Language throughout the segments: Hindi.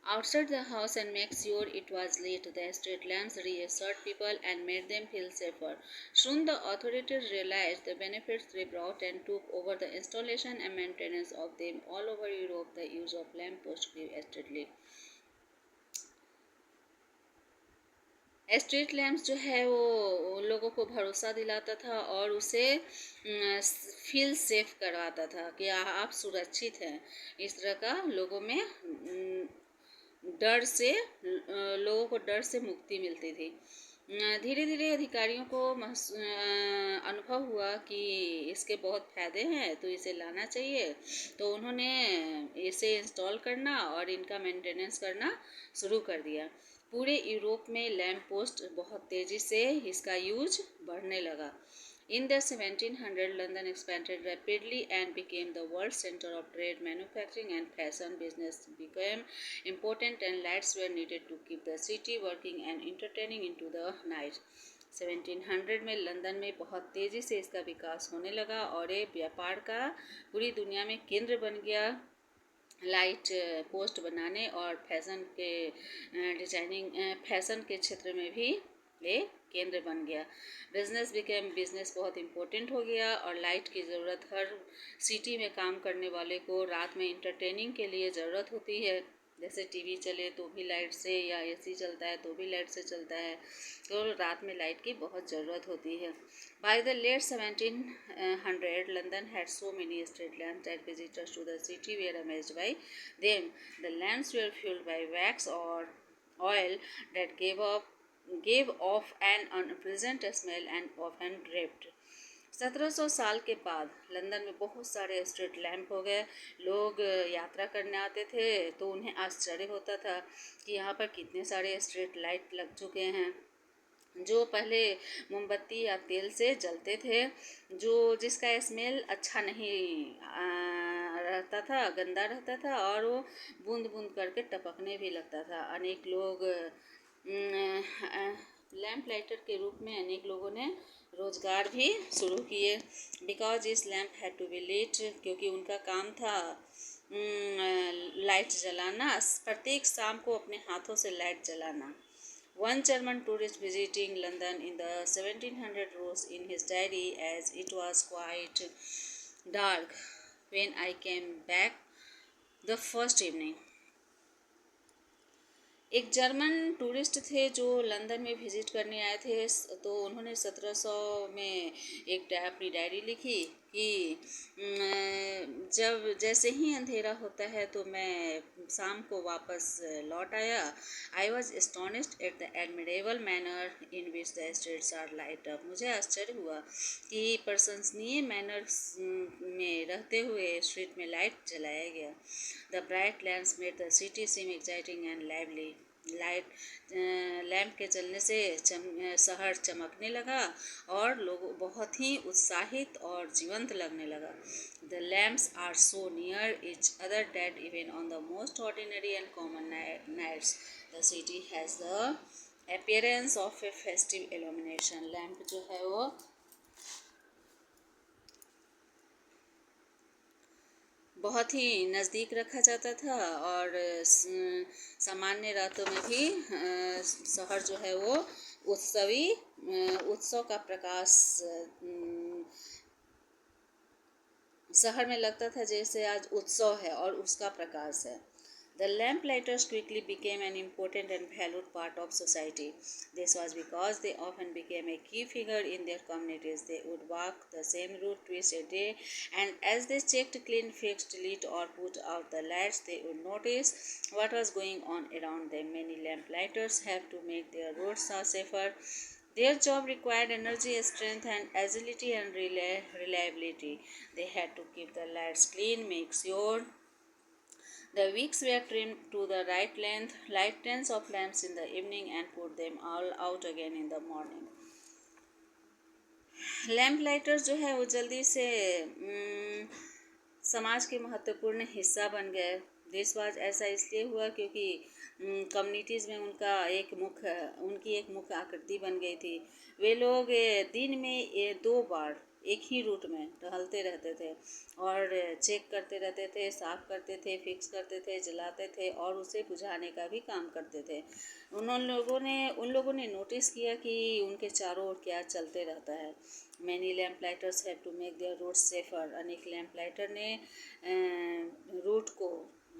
outside the house and make sure it was lit. The street lamps reassured people and made them feel safer. Soon the authorities realized the benefits they brought and took over the installation and maintenance of them. All over Europe, the use of lamp posts grew steadily. Street lamps जो है वो लोगों को भरोसा दिलाता था और उसे फील सेफ करवाता था कि आप सुरक्षित हैं। इस तरह का लोगों में डर से लोगों को डर से मुक्ति मिलती थी। धीरे धीरे अधिकारियों को अनुभव हुआ कि इसके बहुत फ़ायदे हैं, तो इसे लाना चाहिए। तो उन्होंने इसे इंस्टॉल करना और इनका मेंटेनेंस करना शुरू कर दिया। पूरे यूरोप में लैम्प पोस्ट बहुत तेज़ी से इसका यूज बढ़ने लगा। In the 1700s, London expanded rapidly and became the world center of trade, manufacturing and fashion. Business became important and lights were needed to keep the city working and entertaining into the night. 1700 में लंदन में बहुत तेज़ी से इसका विकास होने लगा और ये व्यापार का पूरी दुनिया में केंद्र बन गया। लाइट पोस्ट बनाने और फैशन के डिजाइनिंग फैशन के क्षेत्र में भी ये केंद्र बन गया। बिजनेस बहुत इम्पोर्टेंट हो गया और लाइट की ज़रूरत हर सिटी में काम करने वाले को रात में इंटरटेनिंग के लिए ज़रूरत होती है। जैसे टीवी चले तो भी लाइट से, या एसी चलता है तो भी लाइट से चलता है, तो रात में लाइट की बहुत ज़रूरत होती है। By the late 1700, London had so many street lamps that visitors to the city were amazed by them. The lamps were fueled by wax or oil that gave off an unpleasant smell and often dripped. 1700 साल के बाद लंदन में बहुत सारे स्ट्रीट लैंप हो गए। लोग यात्रा करने आते थे तो उन्हें आश्चर्य होता था कि यहाँ पर कितने सारे स्ट्रीट लाइट लग चुके हैं, जो पहले मोमबत्ती या तेल से जलते थे, जिसका स्मेल अच्छा नहीं रहता था, गंदा रहता था और वो बूंद बूंद करके टपकने भी लगता था। अनेक लोग लैम्प लाइटर के रूप में अनेक लोगों ने रोज़गार भी शुरू किए। बिकॉज इस लैम्प हैड टू बी लीट, क्योंकि उनका काम था लाइट जलाना, प्रत्येक शाम को अपने हाथों से लाइट जलाना। One German tourist visiting London in the 1700 wrote in his diary, as it was quite dark when I came back the first evening. एक जर्मन टूरिस्ट थे जो लंदन में विज़िट करने आए थे, तो उन्होंने 1700 में अपनी डायरी लिखी कि जब जैसे ही अंधेरा होता है तो मैं शाम को वापस लौट आया। I was astonished at the admirable manner in which the streets are lit up. मुझे आश्चर्य हुआ कि प्रशंसनीय मैनर में रहते हुए स्ट्रीट में लाइट जलाया गया। The bright lamps made the city seem exciting and lively. Light lamp के जलने से शहर चमकने लगा और लोग बहुत ही उत्साहित और जीवंत लगने लगा। The lamps are so near each other that even on the most ordinary and common nights the city has the appearance of a festive illumination. Lamp जो है वो बहुत ही नज़दीक रखा जाता था और सामान्य रातों में भी शहर जो है वो उत्सव का प्रकाश शहर में लगता था, जैसे आज उत्सव है और उसका प्रकाश है। The lamplighters quickly became an important and valued part of society. This was because they often became a key figure in their communities. They would walk the same route twice a day, and as they checked, cleaned, fixed, lit, or put out the lights, they would notice what was going on around them. Many lamplighters have to make their roads safer. Their job required energy, strength, and agility and reliability. They had to keep the lights clean, make sure the wicks were trimmed to the right length, light tens of lamps in the evening, and put them all out again in the morning. Lamp lighters जो है वो जल्दी से समाज के महत्वपूर्ण हिस्सा बन गए। दिस वाज ऐसा इसलिए हुआ क्योंकि कम्युनिटीज़ में उनकी एक मुख्य आकृति बन गई थी। वे लोग दिन में 2 बार एक ही रूट में टहलते रहते थे और चेक करते रहते थे, साफ़ करते थे, फिक्स करते थे, जलाते थे और उसे बुझाने का भी काम करते थे। उन लोगों ने नोटिस किया कि उनके चारों ओर क्या चलते रहता है। Many lamp lighters have to make their route safer. अनेक लैम्प लाइटर ने रूट को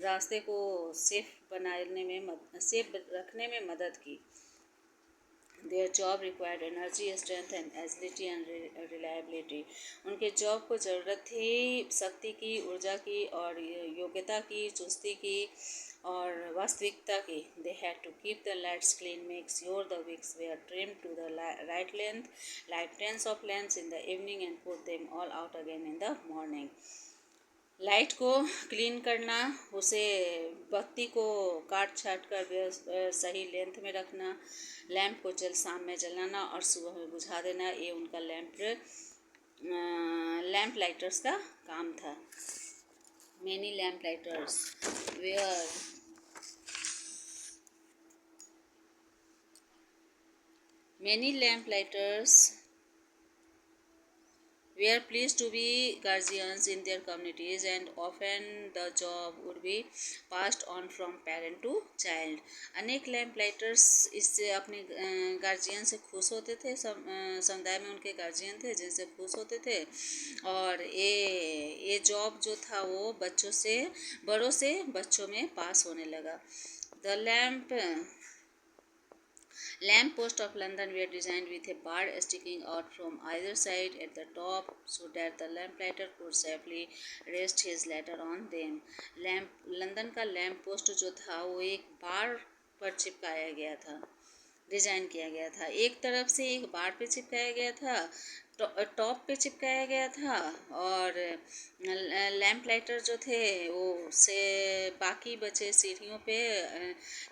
रास्ते को सेफ रखने में मदद की। Their job required energy, strength and agility and reliability. उनके जॉब को ज़रूरत थी शक्ति की, ऊर्जा की और योग्यता की, चुस्ती की और वास्तविकता की। They had to keep the lights clean, make sure the wicks were trimmed to the right length, light tens of lamps in the evening and put them all out again in the morning. Light को क्लीन करना, उसे बत्ती को काट छाट कर सही लेंथ में रखना, लैंप को शाम में जलाना और सुबह में बुझा देना, ये उनका लैंप लाइटर्स का काम था। Many lamp lighters were many lamp lighters were pleased to be guardians in their communities and often the job would be passed on from parent to child. अनेक लैम्प लाइटर्स इससे अपने गार्जियन से खुश होते थे, समुदाय में उनके गार्जियन थे जिनसे खुश होते थे और ये जॉब जो था वो बड़ों से बच्चों में पास होने लगा। The Lamp posts of London were designed with a bar sticking out from either side at the top so that the lamplighter could safely rest his ladder on them. London का लैम्प पोस्ट जो था वो एक बार पर चिपकाया गया था, डिज़ाइन किया गया था। एक तरफ से एक बार पे चिपकाया गया था, टॉप पे चिपकाया गया था और लैम्प लाइटर जो थे वो से बाकी बचे सीढ़ियों पे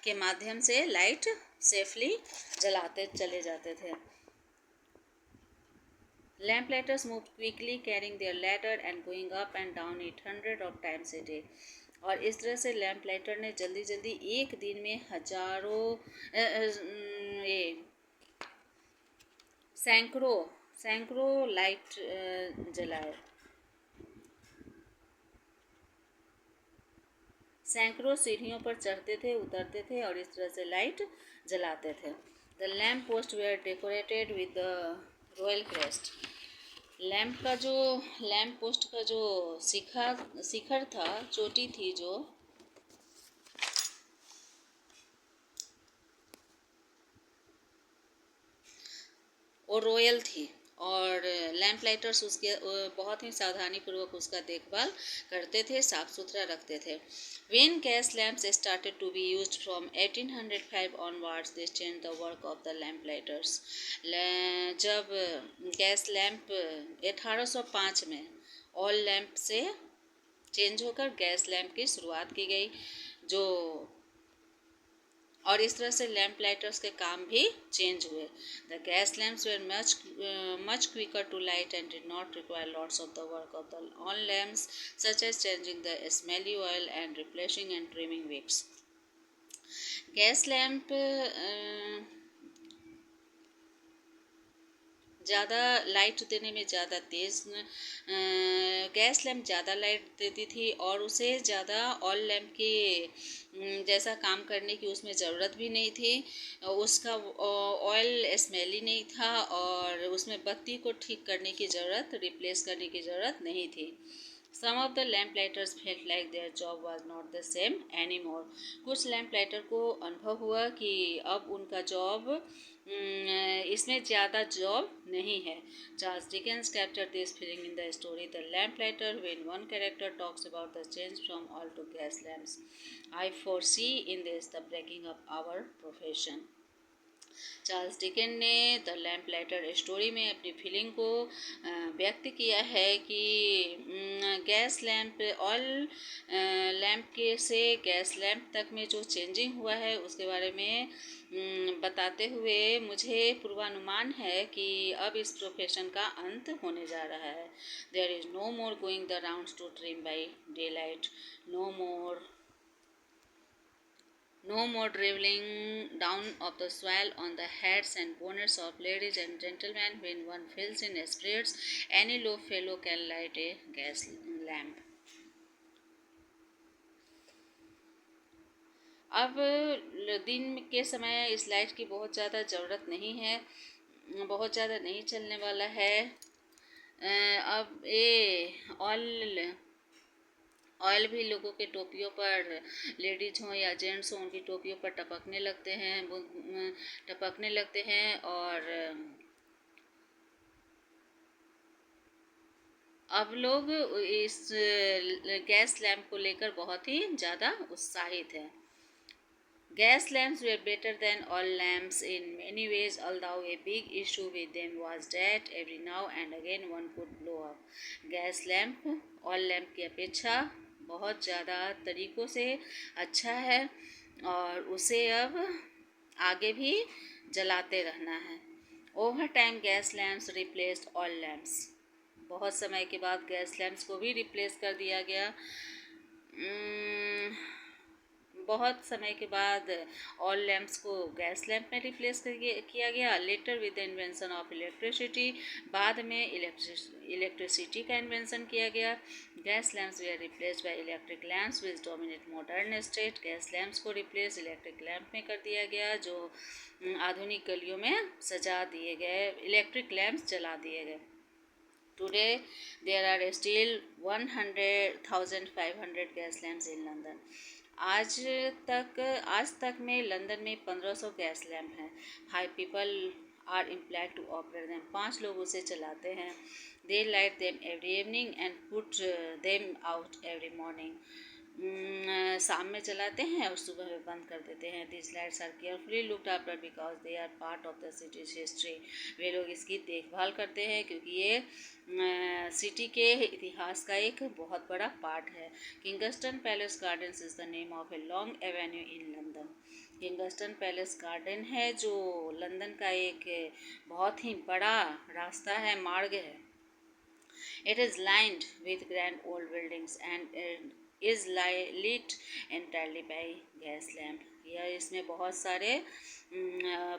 के माध्यम से लाइट सेफली जलाते चले जाते थे। Lamp lighters move quickly carrying there ladder and going up and down it 100 of times a day। और इस तरह से लैम्प लाइटर ने जल्दी जल्दी एक दिन में सैकड़ों लाइट जलाए, सैकड़ों सीढ़ियों पर चढ़ते थे, उतरते थे और इस तरह से लाइट जलाते थे। The lamp post were decorated with the royal crest. Lamp post का जो शिखर था, चोटी थी जो, वो रॉयल थी और लैम्प लाइटर्स उसके बहुत ही सावधानी पूर्वक उसका देखभाल करते थे, साफ सुथरा रखते थे। When gas lamps started to be used from 1805 onwards, this changed the work of the lamplighters. जब गैस लैम्प 1805 में ऑयल लैम्प से चेंज होकर गैस लैम्प की शुरुआत की गई जो, और इस तरह से लैम्प लाइटर्स के काम भी चेंज हुए। The gas lamps were much quicker to light and did not require lots of the work of the on lamps such as changing the smelly oil and replacing and trimming wicks. Gas lamp ज़्यादा लाइट देने में ज़्यादा गैस लैम्प ज़्यादा लाइट देती थी और उसे ज़्यादा ऑयल लैम्प की जैसा काम करने की उसमें ज़रूरत भी नहीं थी। उसका ऑयल स्मेली नहीं था और उसमें बत्ती को ठीक करने की ज़रूरत, रिप्लेस करने की ज़रूरत नहीं थी। Some of the lamplighters felt like their job was not the same anymore. कुछ लैम्पलाइटर को अनुभव हुआ कि अब उनका जॉब इसमें ज़्यादा जॉब नहीं है। Charles Dickens captured this feeling in the story The Lamplighter when one character talks about the change from oil to gas lamps. I foresee in this the breaking of our profession. Charles Dickens ने द लैम्प लाइटर स्टोरी में अपनी फीलिंग को व्यक्त किया है कि गैस लैम्प ऑयल लैम्प के से गैस लैम्प तक में जो चेंजिंग हुआ है उसके बारे में बताते हुए मुझे पूर्वानुमान है कि अब इस प्रोफेशन का अंत होने जा रहा है। There is no more going the rounds to trim by daylight, no more No more dribbling down of the swell on the heads and bonnets of ladies and gentlemen. When one fills in spirits, any low fellow can light a gas lamp. अब दिन के समय इस लाइट की बहुत ज़्यादा ज़रूरत नहीं है, बहुत ज़्यादा नहीं चलने वाला है। अब ये ऑयल भी लोगों के टोपियों पर, लेडीज हों या जेंट्स हों, उनकी टोपियों पर टपकने लगते हैं। और अब लोग इस गैस लैम्प को लेकर बहुत ही ज़्यादा उत्साहित हैं। Gas lamps were better than oil lamps in many ways, although a big issue with them was that every now and again one could blow up. Gas lamp oil lamp की अपेक्षा बहुत ज़्यादा तरीक़ों से अच्छा है और उसे अब आगे भी जलाते रहना है। Over time gas lamps replaced oil lamps. बहुत समय के बाद गैस लैम्प्स को भी रिप्लेस कर दिया गया। बहुत समय के बाद ऑयल लैम्प्स को गैस लैम्प में रिप्लेस किया गया। Later with the invention of electricity, बाद में इलेक्ट्रिसिटी का इन्वेंशन किया गया। Gas lamps were replaced by electric lamps which dominate modern state. Gas lamps को रिप्लेस इलेक्ट्रिक लैम्प में कर दिया गया जो आधुनिक गलियों में सजा दिए गए, इलेक्ट्रिक लैम्प्स जला दिए गए। Today, there are still 100,500 gas lamps in London. आज तक में लंदन में 1500 गैस लैम्प हैं। 5 people are employed to operate them. 5 लोग उसे चलाते हैं। They light them every evening and put them out every morning. शाम में चलाते हैं और सुबह में बंद कर देते हैं। This lights are carefully looked after because they are part of the city's history. वे लोग इसकी देखभाल करते हैं क्योंकि ये सिटी के इतिहास का एक बहुत बड़ा पार्ट है। Kingston palace gardens is the name of a long Avenue in London. Kingston palace garden है जो लंदन का एक बहुत ही बड़ा रास्ता है, मार्ग है। It is lined with grand old buildings and is lit entirely by gas lamp. यह इसमें बहुत सारे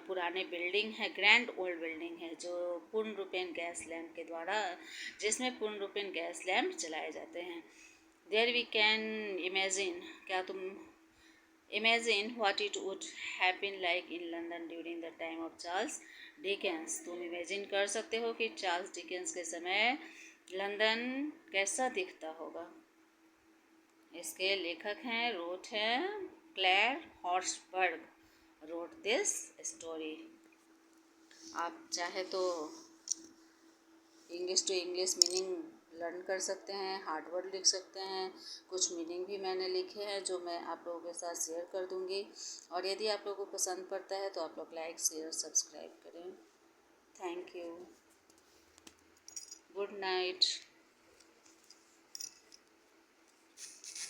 पुराने बिल्डिंग है, ग्रैंड ओल्ड बिल्डिंग है जो पूर्ण रूपेण गैस लैम्प के द्वारा, जिसमें पूर्ण रूपेण गैस लैम्प जलाए जाते हैं। देयर वी कैन इमेजिन, क्या तुम imagine what it would happen like in London during the time of Charles Dickens. तुम इमेजिन कर सकते हो कि चार्ल्स डिकेंस के समय लंदन कैसा दिखता होगा। इसके लेखक हैं, रोट हैं Clare Horsburgh wrote this story. आप चाहे तो English to English meaning learn कर सकते हैं, हार्ड वर्ड लिख सकते हैं। कुछ मीनिंग भी मैंने लिखे हैं जो मैं आप लोगों के साथ शेयर कर दूंगी। और यदि आप लोगों को पसंद पड़ता है तो आप लोग लाइक शेयर सब्सक्राइब करें। Thank you. Good night.